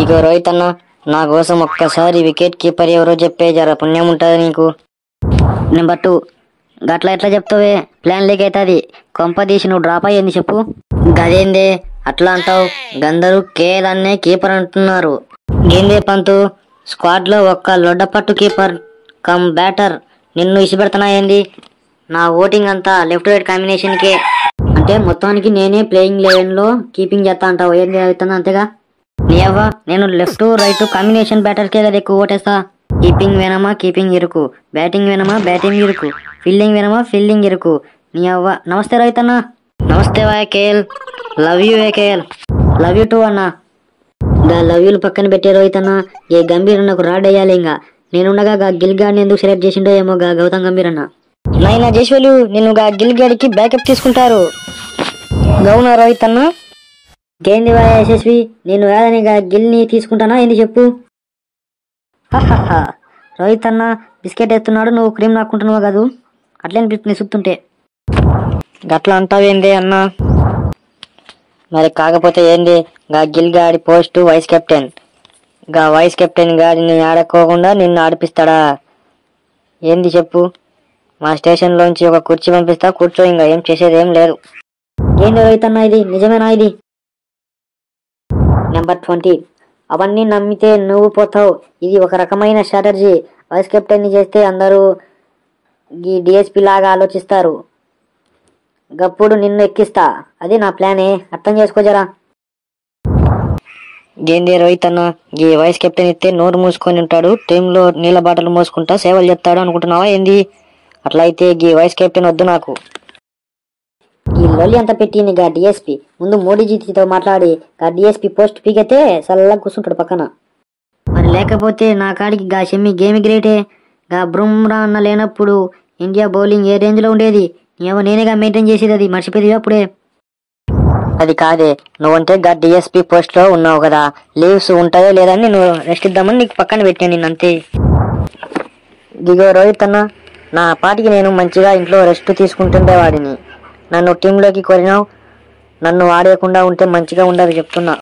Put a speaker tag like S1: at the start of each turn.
S1: ఇగో రోహిత్ అన్న, నా కోసం ఒక్కసారి వికెట్ కీపర్ ఎవరో చెప్పే, జర పుణ్యం ఉంటుంది నీకు. నెంబర్ 2, గట్లా ఎట్లా చెప్తావే, ప్లాన్ లీక్ అవుతుంది. కొంప తీసి నువ్వు డ్రాప్ అయ్యింది చెప్పు. గదేందే అట్లా అంటావు? గందరూ కేఎల్ అన్నే కీపర్ అంటున్నారు. గేందే పంతు, స్క్వాడ్ లో ఒక్క లొడ్డపట్టు కీపర్ కమ్ బ్యాటర్ నిన్ను ఇసిపెడతానా ఏంది? నా ఓటింగ్ అంతా లెఫ్ట్ రైట్ కాంబినేషన్ కే. అంటే మొత్తానికి నేనే ప్లేయింగ్ 11 లో కీపింగ్ చేస్తా అంటావు ఏంది అవుతుంది అంతేగా? నీ అవ్వ, నేను లెఫ్ట్ రైట్ కాంబినేషన్ బ్యాటర్ కే కదా ఎక్కువ ఓటేస్తా. కీపింగ్ వేనమా కీపింగ్ ఇరుకు, బ్యాటింగ్ వేనమా బ్యాటింగ్ ఇరుకు, ఫీల్డింగ్ వేనమా ఫీల్డింగ్ ఇరుకు. నీ అవ్వ. నమస్తే రోహిత్ అన్న. నమస్తే వాయ్ KL. Love you KL. Love you two అన్న. గా లవ్ యూలు పక్కన పెట్టే రోహిత్ అన్న, ఏ గంభీర్ నాకు రాడ్ అయ్యాలి. ఇంకా నేనుండగా గా గిల్ గాడిని ఎందుకు సెలెక్ట్ చేసిండో ఏమో గా గౌతమ్ గంభీర్ అన్న. నైనా జేశ్వలు నిన్ను గా గిల్ గాడికి బ్యాకప్ తీసుకుంటారు. గౌనా రోహిత్ అన్న. గేంది వాయ్ యశస్వి, నేను వేదని గా గిల్ ని తీసుకుంటానా ఏంది చెప్పు? రోహిత్ అన్న బిస్కెట్ వేస్తున్నాడు, నువ్వు క్రీమ్ నాకుంటున్నావు కాదు, అట్లే అనిపిస్తుంది చూస్తుంటే. గట్లా అంటావేంది అన్న? మరి కాకపోతే ఏంది, గా గిల్ గాడి పోస్టు వైస్ కెప్టెన్. గా వైస్ కెప్టెన్ గాడిని ఆడుకోకుండా నిన్ను ఆడిపిస్తాడా ఏంది చెప్పు? మా స్టేషన్ లోంచి ఒక కుర్చీ పంపిస్తా, కూర్చో, ఇంకా ఏం చేసేది ఏం లేదు. ఏంది రోహిత్ అన్న, ఇది నిజమేనా? ఇది నెంబర్ 20, అవన్నీ నమ్మితే నువ్వు పోతావు. ఇది ఒక రకమైన స్ట్రాటజీ. వైస్ కెప్టెన్ ని చేస్తే అందరూ ఈ డిఎస్పి లాగా ఆలోచిస్తారు. గప్పుడు నిన్ను ఎక్కిస్తా, అది నా ప్లానే, అర్థం చేసుకోజరా. గేందే రోహిత్ అన్న, ఈ వైస్ కెప్టెన్ ఇస్తే నోరు మూసుకొని ఉంటాడు, టీంలో నీళ్ళ బాటలు మోసుకుంటా సేవలు చేస్తాడు అనుకుంటున్నావా ఏంది? అట్లా అయితే ఈ వైస్ కెప్టెన్ వద్దు నాకు. ఈ లొల్లి అంతా పెట్టి గా డిఎస్పి ముందు మోడీజీతో మాట్లాడి గా డిఎస్పి పోస్ట్ పీకైతే సల్లగా కూర్చుంటాడు పక్కన. మరి లేకపోతే నా కాడికి గా షమ్మి గేమ్ గ్రేటే. గా బుమ్రా అన్న లేనప్పుడు ఇండియా బౌలింగ్ ఏ రేంజ్ లో ఉండేది? ఏమో నేనేగా మెయింటైన్ చేసేది, అది మర్చిపోయేది అప్పుడే. అది కాదే, నువ్వంటే గా డిఎస్పి పోస్ట్ లో ఉన్నావు కదా, లీవ్స్ ఉంటాయో లేదని నేను రెస్ట్ ఇద్దామని నీకు పక్కన పెట్టాను నిన్ను అంతే. దిగో రోహిత్ అన్న, నా పాటికి నేను మంచిగా ఇంట్లో రెస్ట్ తీసుకుంటుండేవాడిని. నన్ను టీంలోకి కోరినావు, నన్ను ఆడేయకుండా ఉంటే మంచిగా ఉండదు చెప్తున్నా.